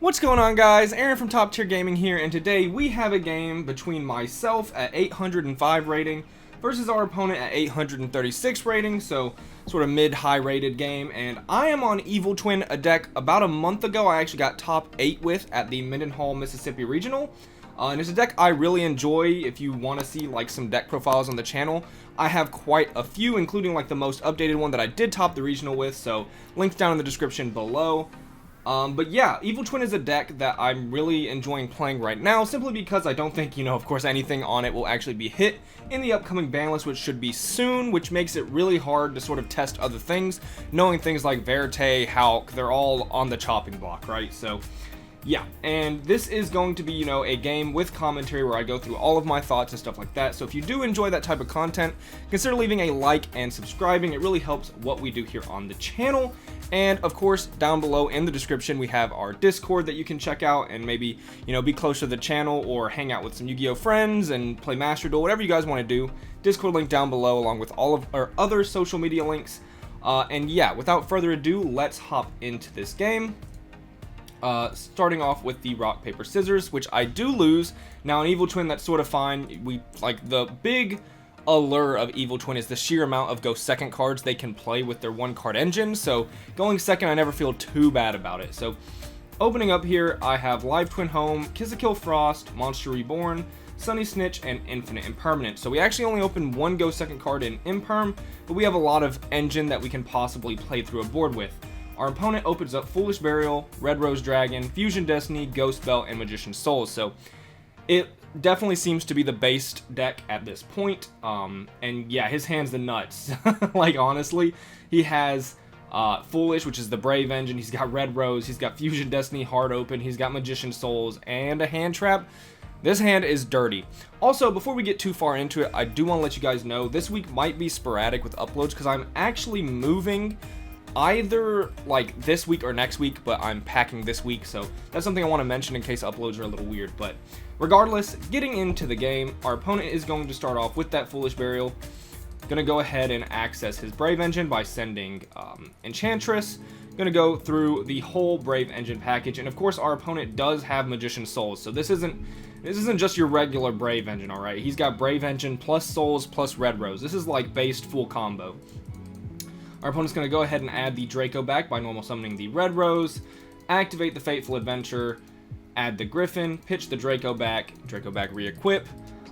What's going on, guys? Aaron from Top Tier Gaming here, and today we have a game between myself at 805 rating versus our opponent at 836 rating, so sort of mid-high rated game. And I am on Evil Twin, a deck about a month ago I actually got top 8 with at the Mendenhall, Mississippi Regional. And it's a deck I really enjoy. If you want to see like some deck profiles on the channel, I have quite a few, including like the most updated one that I did top the regional with, so links down in the description below. But yeah, Evil Twin is a deck that I'm really enjoying playing right now, simply because I don't think, of course, anything on it will actually be hit in the upcoming ban list, which should be soon, which makes it really hard to sort of test other things, knowing things like Verte, Hulk, they're all on the chopping block, right? So yeah, and this is going to be, a game with commentary where I go through all of my thoughts and stuff like that. So if you do enjoy that type of content, consider leaving a like and subscribing. It really helps what we do here on the channel. And of course, down below in the description, we have our Discord that you can check out and maybe, be closer to the channel or hang out with some Yu-Gi-Oh friends and play Master Duel, whatever you guys want to do. Discord link down below along with all of our other social media links. And yeah, without further ado, let's hop into this game. Starting off with the rock, paper, scissors, which I do lose. Now in Evil Twin, that's sort of fine. The big allure of Evil Twin is the sheer amount of go second cards they can play with their one card engine. So going second, I never feel too bad about it. So opening up here, I have Live Twin Home, Kill Frost, Monster Reborn, Sunny Snitch, and Infinite Impermanent. So we actually only open one go second card in Imperm, but we have a lot of engine that we can possibly play through a board with. Our opponent opens up Foolish Burial, Red Rose Dragon, Fusion Destiny, Ghost Belt, and Magician Souls. So it definitely seems to be the based deck at this point. And yeah, his hand's the nuts. Like, honestly, he has Foolish, which is the Brave Engine. He's got Red Rose. He's got Fusion Destiny, Hard Open. He's got Magician Souls and a hand trap. This hand is dirty. Also, before we get too far into it, I do want to let you guys know this week might be sporadic with uploads because I'm actually moving either like this week or next week, but I'm packing this week, so that's something I want to mention in case uploads are a little weird. But regardless, getting into the game, our opponent is going to start off with that Foolish Burial. Gonna go ahead and access his Brave Engine by sending Enchantress. Gonna go through the whole Brave Engine package, and of course our opponent does have Magician Souls, so this isn't just your regular Brave Engine, alright? He's got Brave Engine plus Souls plus Red Rose. This is like based full combo. Our opponent's going to go ahead and add the Draco back by normal summoning the Red Rose, activate the Fateful Adventure, add the Griffin, pitch the Draco back re-equip.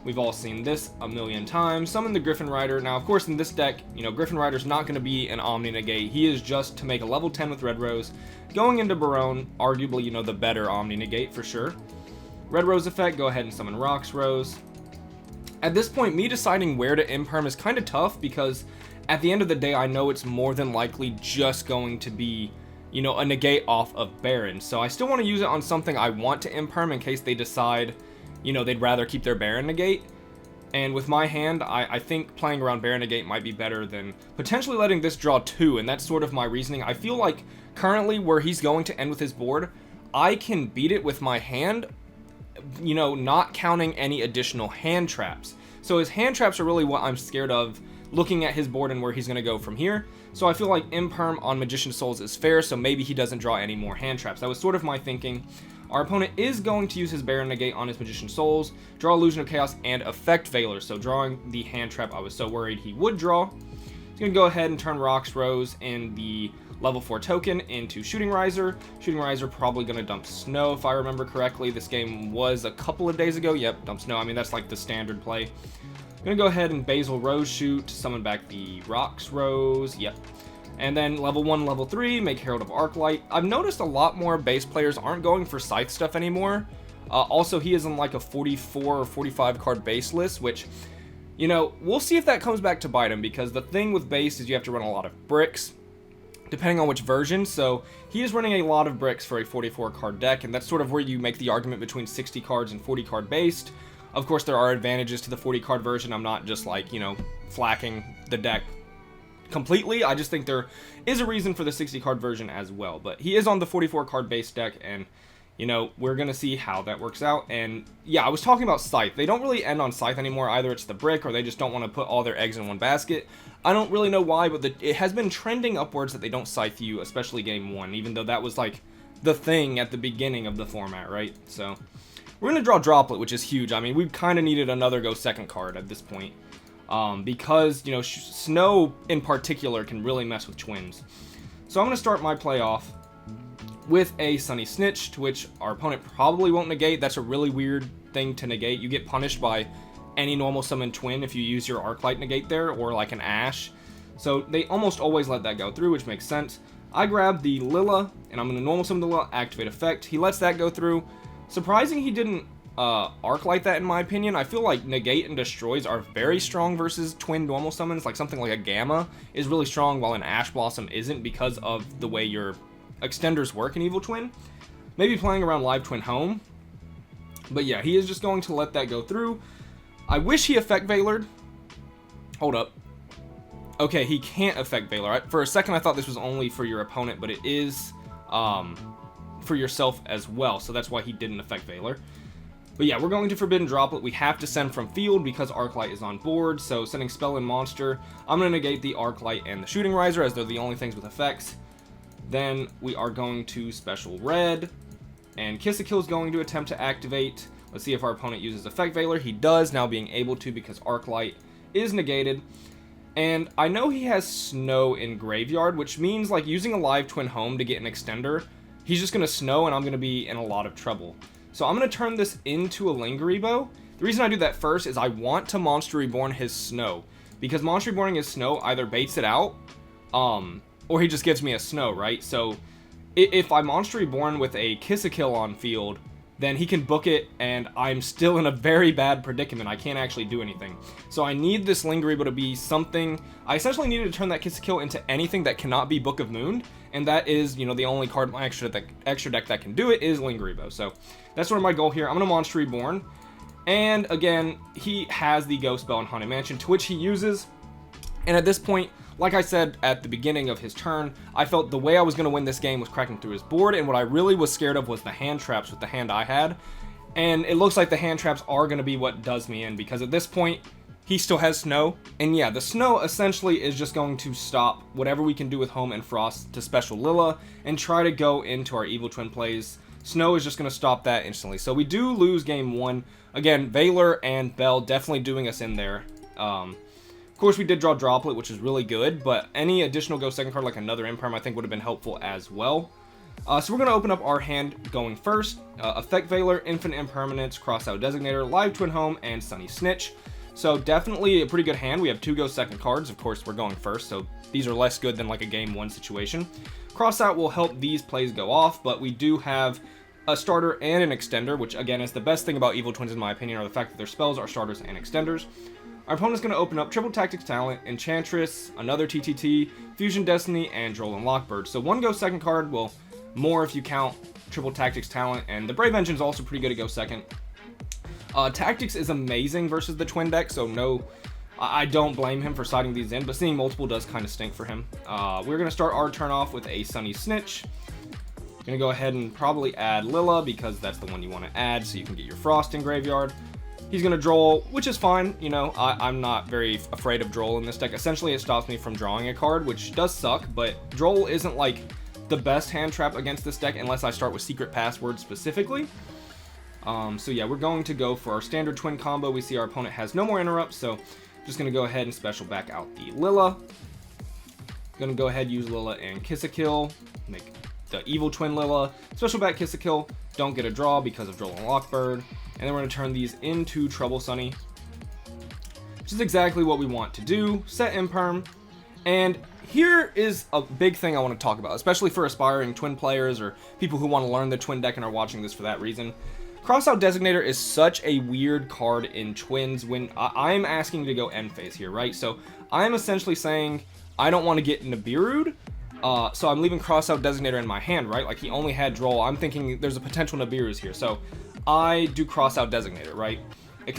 We've all seen this a million times. Summon the Griffin Rider. Now, of course, in this deck, Griffin Rider's not going to be an Omni Negate. He is just to make a level 10 with Red Rose. Going into Barone, arguably, the better Omni Negate for sure. Red Rose effect, go ahead and summon Rox Rose. At this point, me deciding where to Imperm is kind of tough because at the end of the day, I know it's more than likely just going to be, a negate off of Baron. So I still want to use it on something I want to Imperm in case they decide, they'd rather keep their Baron negate. And with my hand, I think playing around Baron negate might be better than potentially letting this draw 2, and that's sort of my reasoning. I feel like currently where he's going to end with his board, I can beat it with my hand, not counting any additional hand traps. So his hand traps are really what I'm scared of, looking at his board and where he's going to go from here. So I feel like Imperm on Magician Souls is fair, so maybe he doesn't draw any more hand traps. That was sort of my thinking. Our opponent is going to use his Baron Negate on his Magician Souls, draw Illusion of Chaos, and Effect Veiler, so drawing the hand trap I was so worried he would draw. He's going to go ahead and turn Rox Rose in the level 4 token into Shooting Riser. Shooting Riser probably going to dump Snow, if I remember correctly. This game was a couple of days ago. Yep, dump Snow. I mean, that's like the standard play. I'm gonna go ahead and Basil Rose Shoot, summon back the Rox Rose, yep. And then level 1, level 3, make Herald of Arclight. I've noticed a lot more base players aren't going for Scythe stuff anymore. Also, he is in like a 44 or 45 card base list, which, we'll see if that comes back to bite him, because the thing with base is you have to run a lot of bricks, depending on which version. So he is running a lot of bricks for a 44 card deck, and that's sort of where you make the argument between 60 cards and 40 card based. Of course, there are advantages to the 40 card version. I'm not just like, flacking the deck completely. I just think there is a reason for the 60 card version as well. But he is on the 44 card base deck, and, we're going to see how that works out. And yeah, I was talking about Scythe. They don't really end on Scythe anymore. Either it's the brick or they just don't want to put all their eggs in one basket. I don't really know why, but it has been trending upwards that they don't Scythe you, especially game 1, even though that was like the thing at the beginning of the format, right? So we're going to draw Droplet, which is huge. I mean, we kind of needed another Go Second card at this point. Because, you know, Snow in particular can really mess with twins. So I'm going to start my play off with a Sunny Snitch, to which our opponent probably won't negate. That's a really weird thing to negate. You get punished by any normal summon twin if you use your Arclight negate there, or like an Ash. So they almost always let that go through, which makes sense. I grab the Lilla, and I'm going to normal summon the Lilla, activate effect. He lets that go through. Surprising he didn't Arclight that, in my opinion. I feel like negate and destroys are very strong versus twin normal summons. Like something like a Gamma is really strong, while an Ash Blossom isn't, because of the way your extenders work in Evil Twin. Maybe playing around Live Twin Home. But yeah, he is just going to let that go through. I wish he Effect Veilered. Hold up. Okay, he can't Effect Veiler. For a second I thought this was only for your opponent, but it is for yourself as well. So that's why he didn't Effect Veiler. But yeah, we're going to Forbidden Droplet. We have to send from field because Arclight is on board. So sending Spell and Monster. I'm going to negate the Arclight and the Shooting Riser, as they're the only things with effects. Then we are going to Special Red, and Kiss a Kill is going to attempt to activate. Let's see if our opponent uses Effect Veiler. He does, now being able to because Arclight is negated. And I know he has Snow in Graveyard, which means like using a Live Twin Home to get an extender, he's just going to Snow and I'm going to be in a lot of trouble. So I'm going to turn this into a Lingeribo. The reason I do that first is I want to Monster Reborn his Snow, because Monster Reborning his Snow either baits it out, or he just gives me a Snow, right? So if I Monster Reborn with a Kiss a Kill on field, then he can book it, and I'm still in a very bad predicament. I can't actually do anything. So I need this Lingeribo to be something. I essentially needed to turn that Kiss a Kill into anything that cannot be Book of Moon, and that is, you know, the only card in my extra deck that can do it is Lingeribo. So that's sort of my goal here. I'm going to Monster Reborn, and again, he has the Ghost Bell in Haunted Mansion, to which he uses, and at this point, like I said at the beginning of his turn, I felt the way I was going to win this game was cracking through his board, and what I really was scared of was the hand traps with the hand I had. And it looks like the hand traps are going to be what does me in, because at this point, he still has Snow. And yeah, the Snow essentially is just going to stop whatever we can do with Home and Frost to special Lilla, and try to go into our Evil Twin plays. Snow is just going to stop that instantly. So we do lose game one. Again, Veiler and Bell definitely doing us in there. Of course, we did draw Droplet, which is really good, but any additional Go Second card, like another Imperm, I think would have been helpful as well. So we're going to open up our hand going first. Effect Veiler, Infinite Impermanence, Crossout Designator, Live Twin Home, and Sunny Snitch. So definitely a pretty good hand. We have 2 Go Second cards. Of course, we're going first, so these are less good than like a game 1 situation. Crossout will help these plays go off, but we do have a starter and an extender, which again is the best thing about Evil Twins in my opinion, are the fact that their spells are starters and extenders. Our opponent's going to open up Triple Tactics Talent, Enchantress, another TTT, Fusion Destiny, and Droll and Lockbird. So 1 Go Second card, well, more if you count Triple Tactics Talent, and the Brave Engine's also pretty good to go second. Tactics is amazing versus the Twin deck, so no, I don't blame him for siding these in, but seeing multiple does kind of stink for him. We're going to start our turn off with a Sunny Snitch. Going to go ahead and probably add Lilla, because that's the one you want to add, so you can get your Frost in Graveyard. He's going to Droll, which is fine, you know, I'm not very afraid of Droll in this deck. Essentially, it stops me from drawing a card, which does suck, but Droll isn't, like, the best hand trap against this deck unless I start with Secret Password specifically. So yeah, we're going to go for our standard twin combo. We see our opponent has no more interrupts, so just going to go ahead and special back out the Lilla. Going to go ahead and use Lilla and Kiss a Kill, make the Evil Twin Lilla, special back Kiss a Kill, don't get a draw because of Droll and Lockbird. And then we're going to turn these into Trouble Sunny, which is exactly what we want to do. Set Imperm. And here is a big thing I want to talk about, especially for aspiring Twin players or people who want to learn the Twin deck and are watching this for that reason. Crossout Designator is such a weird card in Twins when I'm asking to go end phase here, right? So I'm essentially saying I don't want to get Nibiru'd, so I'm leaving Crossout Designator in my hand, right? Like he only had Droll. I'm thinking there's a potential Nibiru's here, so I do Crossout Designator, right?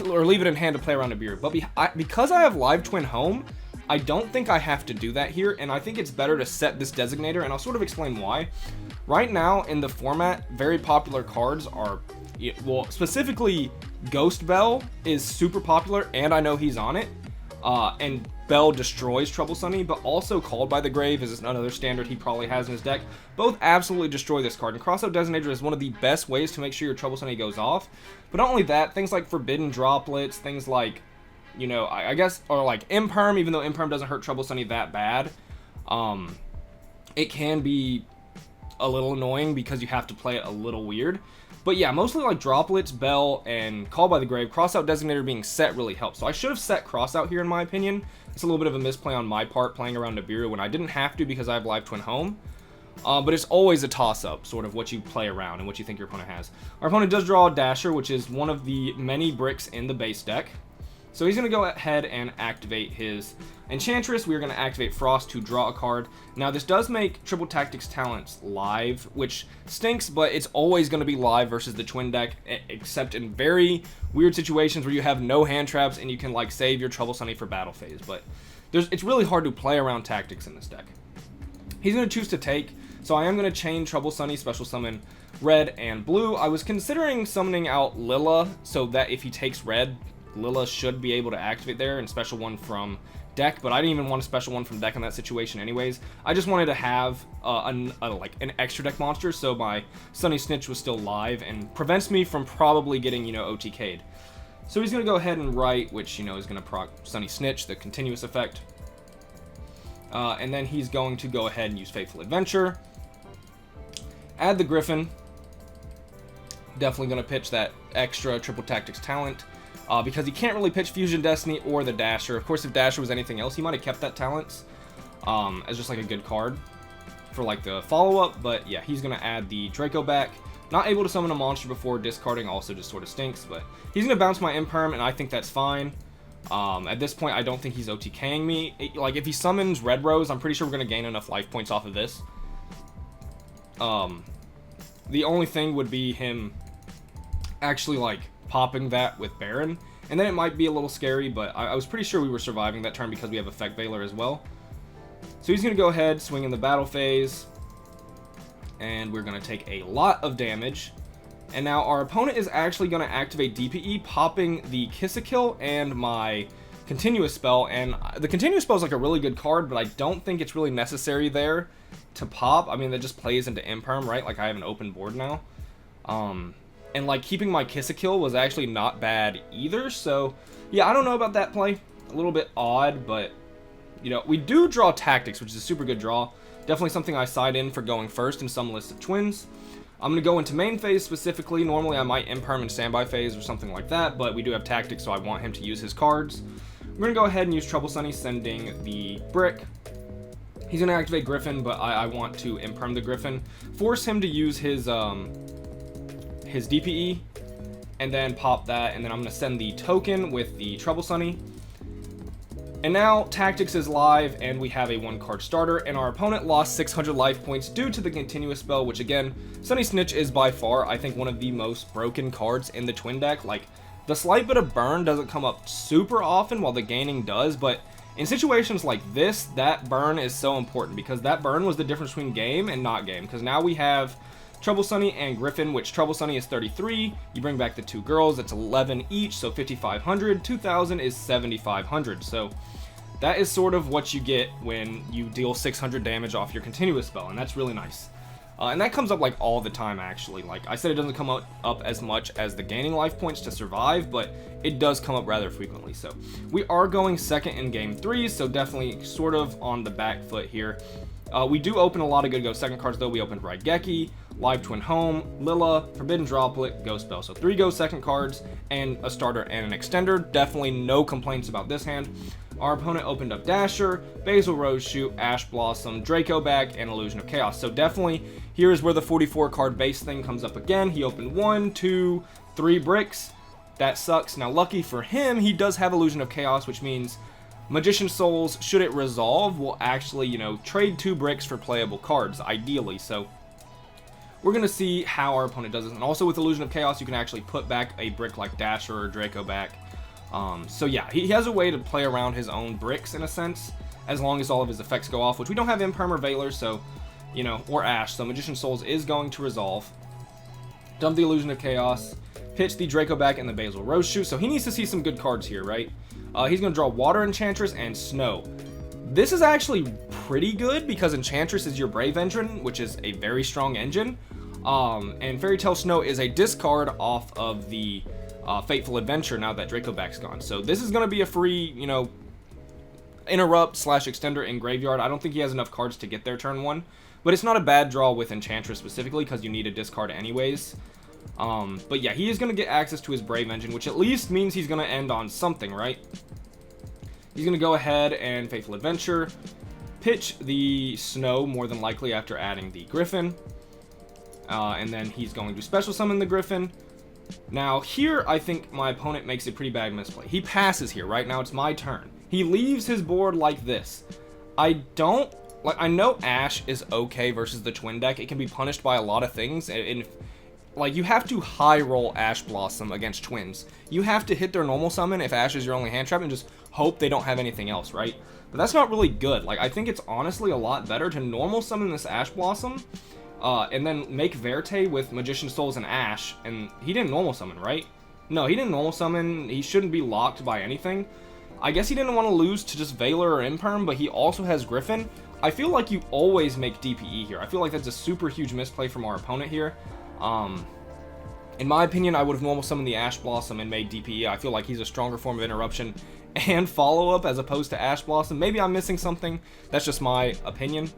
Or leave it in hand to play around Nibiru. But because I have Live Twin Home, I don't think I have to do that here, and I think it's better to set this Designator, and I'll sort of explain why. Right now, in the format, very popular cards are, well, specifically Ghost Bell is super popular, and I know he's on it. And Bell destroys Trouble Sunny, but also Called by the Grave is another standard he probably has in his deck. Both absolutely destroy this card, and Crossout Designator is one of the best ways to make sure your Trouble Sunny goes off. But not only that, things like Forbidden Droplets, things like, you know, I guess, or like Imperm, even though Imperm doesn't hurt Trouble Sunny that bad, it can be a little annoying because you have to play it a little weird. But yeah, mostly like Droplets, Bell, and Call by the Grave. Crossout Designator being set really helps. So I should have set Crossout here in my opinion. It's a little bit of a misplay on my part playing around Nibiru when I didn't have to because I have Live Twin home. But it's always a toss-up, sort of what you play around and what you think your opponent has. Our opponent does draw a Dasher, which is one of the many bricks in the base deck. So he's going to go ahead and activate his Enchantress. We're going to activate Frost to draw a card. Now, this does make Triple Tactics Talents live, which stinks, but it's always going to be live versus the Twin deck, except in very weird situations where you have no hand traps and you can, like, save your Trouble Sunny for battle phase. But it's really hard to play around tactics in this deck. He's going to choose to take, so I am going to chain Trouble Sunny, special summon red and blue. I was considering summoning out Lilla so that if he takes red, Lilla should be able to activate there and special one from deck, but I didn't even want a special one from deck in that situation anyways. I just wanted to have like an extra deck monster, so my Sunny Snitch was still live and prevents me from probably getting, you know, OTK'd. So he's going to go ahead and write, which, you know, is going to proc Sunny Snitch, the continuous effect. And then he's going to go ahead and use Fateful Adventure. Add the Griffin. Definitely going to pitch that extra Triple Tactics talent. Because he can't really pitch Fusion Destiny or the Dasher. Of course, if Dasher was anything else, he might have kept that talents as just like a good card for like the follow-up. But yeah, he's going to add the Draco back. Not able to summon a monster before discarding also just sort of stinks. But he's going to bounce my Imperm, and I think that's fine. At this point, I don't think he's OTKing me. Like, if he summons Red Rose, I'm pretty sure we're going to gain enough life points off of this. The only thing would be him actually, like, popping that with Baron, and then it might be a little scary, but I was pretty sure we were surviving that turn because we have Effect Veiler as well. So he's going to go ahead, swing in the battle phase, and we're going to take a lot of damage. And now our opponent is actually going to activate DPE, popping the Kiss-a-Kill and my Continuous Spell, and the Continuous Spell is like a really good card, but I don't think it's really necessary there to pop. I mean, that just plays into Imperm, right? Like, I have an open board now. And, like, keeping my Kiss-a-Kill was actually not bad either. So, yeah, I don't know about that play. A little bit odd, but, you know, we do draw Tactics, which is a super good draw. Definitely something I side in for going first in some lists of twins. I'm going to go into main phase specifically. Normally, I might Imperm in standby phase or something like that, but we do have Tactics, so I want him to use his cards. We're going to go ahead and use Trouble Sunny, sending the Brick. He's going to activate Griffin, but I want to Imperm the Griffin. Force him to use his DPE, and then pop that, and then I'm going to send the token with the Trouble Sunny. And now Tactics is live, and we have a 1-card starter, and our opponent lost 600 life points due to the Continuous Spell, which again, Sunny Snitch is by far, I think, one of the most broken cards in the Twin deck. Like, the slight bit of burn doesn't come up super often, while the gaining does, but in situations like this, that burn is so important, because that burn was the difference between game and not game, because now we have Trouble Sunny and Griffin, which Trouble Sunny is 33. You bring back the two girls, that's 11 each, so 5,500. 2,000 is 7,500. So that is sort of what you get when you deal 600 damage off your Continuous Spell, and that's really nice. And that comes up like all the time, actually. Like I said, it doesn't come up as much as the gaining life points to survive, but it does come up rather frequently. So we are going second in game 3, so definitely sort of on the back foot here. We do open a lot of good Go Second cards, though. We opened Raigeki, Live Twin Home, Lilla, Forbidden Droplet, Ghost Bell. So 3 Go Second cards and a starter and an extender. Definitely no complaints about this hand. Our opponent opened up Dasher, Basil Rose Shoot, Ash Blossom, Draco Bag, and Illusion of Chaos. So definitely here is where the 44 card base thing comes up again. He opened 1, 2, 3 bricks. That sucks. Now lucky for him, he does have Illusion of Chaos, which means Magician Souls, should it resolve, will actually, you know, trade 2 bricks for playable cards, ideally. So we're going to see how our opponent does this. And also with Illusion of Chaos, you can actually put back a brick like Dasher or Draco back. So yeah, he has a way to play around his own bricks in a sense, as long as all of his effects go off, which we don't have Imperm or Veiler, so, you know, or Ash. So Magician Souls is going to resolve. Dump the Illusion of Chaos. pitch the Dracoback and the Basil Rose Shoot. So he needs to see some good cards here, right? He's going to draw Water Enchantress and Snow. This is actually pretty good because Enchantress is your Brave Engine, which is a very strong engine. And Fairy Tale Snow is a discard off of the Fateful Adventure now that Dracoback's gone. So this is going to be a free, you know, interrupt / extender in graveyard. I don't think he has enough cards to get there turn 1. But it's not a bad draw with Enchantress specifically because you need a discard anyways. But yeah, he is going to get access to his Brave Engine, which at least means he's going to end on something, right? He's going to go ahead and Fateful Adventure, pitch the Snow more than likely after adding the Griffin. And then he's going to special summon the Griffin. Now here, I think my opponent makes a pretty bad misplay. He passes here, right? Now it's my turn. He leaves his board like this. I know Ash is okay versus the Twin deck. It can be punished by a lot of things. And like, you have to high roll Ash Blossom against Twins. You have to hit their normal summon if Ash is your only hand trap and just hope they don't have anything else, right? But that's not really good. Like, I think it's honestly a lot better to normal summon this Ash Blossom and then make Verte with Magician Souls and Ash. And he didn't normal summon, right? No, he didn't normal summon. He shouldn't be locked by anything. I guess he didn't want to lose to just Valor or Imperm, but he also has Griffin. I feel like you always make DPE here. I feel like that's a super huge misplay from our opponent here. In my opinion, I would have normal summoned the Ash Blossom and made DPE. I feel like he's a stronger form of interruption and follow-up as opposed to Ash Blossom. Maybe I'm missing something. That's just my opinion.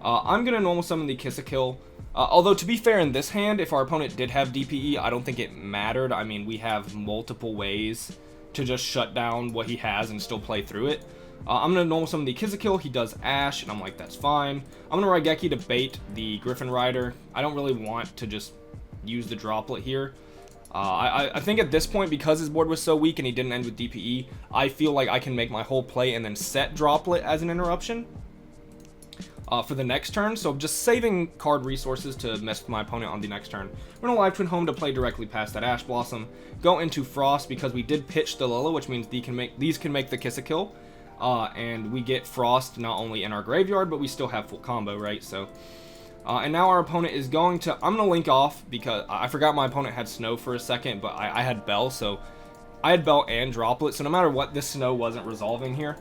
I'm going to normal summon the Kiss-a-Kill. Although, to be fair, in this hand, if our opponent did have DPE, I don't think it mattered. I mean, we have multiple ways to just shut down what he has and still play through it. I'm going to normal summon the Kiss-a-Kill. He does Ash, and I'm like, that's fine. I'm going to Raigeki to bait the Griffin Rider. I don't really want to just use the Droplet here. I think at this point, because his board was so weak and he didn't end with DPE, I feel like I can make my whole play and then set Droplet as an interruption for the next turn. So just saving card resources to mess with my opponent on the next turn. We're going to Live Twin home to play directly past that Ash Blossom. Go into Frost because we did pitch the Lilla, which means these can make the Kiss-a-Kill. And we get Frost not only in our graveyard, but we still have full combo, right? So, and now our opponent is going to... I'm going to link off because I forgot my opponent had Snow for a second, but I had Bell, so I had Bell and Droplet. So no matter what, this Snow wasn't resolving here.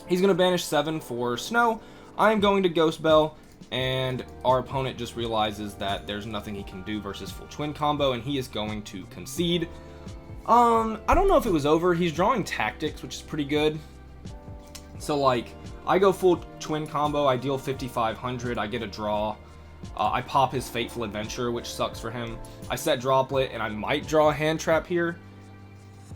He's going to banish 7 for Snow. I'm going to Ghost Bell, and our opponent just realizes that there's nothing he can do versus full Twin combo, and he is going to concede. I don't know if it was over. He's drawing Tactics, which is pretty good. So, like, I go full Twin combo, I deal 5,500, I get a draw. I pop his Fateful Adventure, which sucks for him. I set Droplet, and I might draw a hand trap here.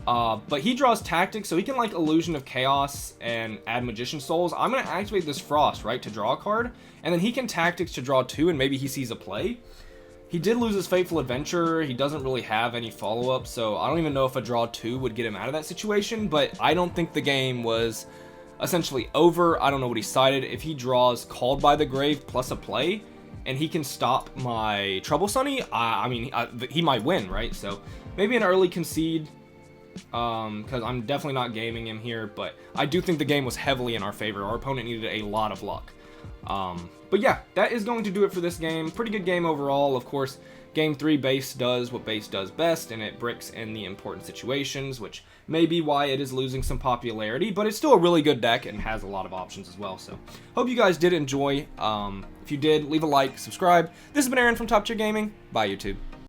But he draws Tactics, so he can, like, Illusion of Chaos and add Magician Souls. I'm going to activate this Frost, right, to draw a card. And then he can Tactics to draw 2, and maybe he sees a play. He did lose his Fateful Adventure. He doesn't really have any follow-up, so I don't even know if a draw 2 would get him out of that situation. But I don't think the game was essentially over. I don't know what he sided. If he draws Called by the Grave plus a play, and he can stop my Trouble Sunny, I mean, he might win, right? So maybe an early concede, because I'm definitely not gaming him here, but I do think the game was heavily in our favor. Our opponent needed a lot of luck. But yeah, that is going to do it for this game. Pretty good game overall. Of course, Game 3, Base does what Base does best, and it bricks in the important situations, which may be why it is losing some popularity, but it's still a really good deck and has a lot of options as well. So, hope you guys did enjoy. If you did, leave a like, subscribe. This has been Aaron from Top Tier Gaming. Bye, YouTube.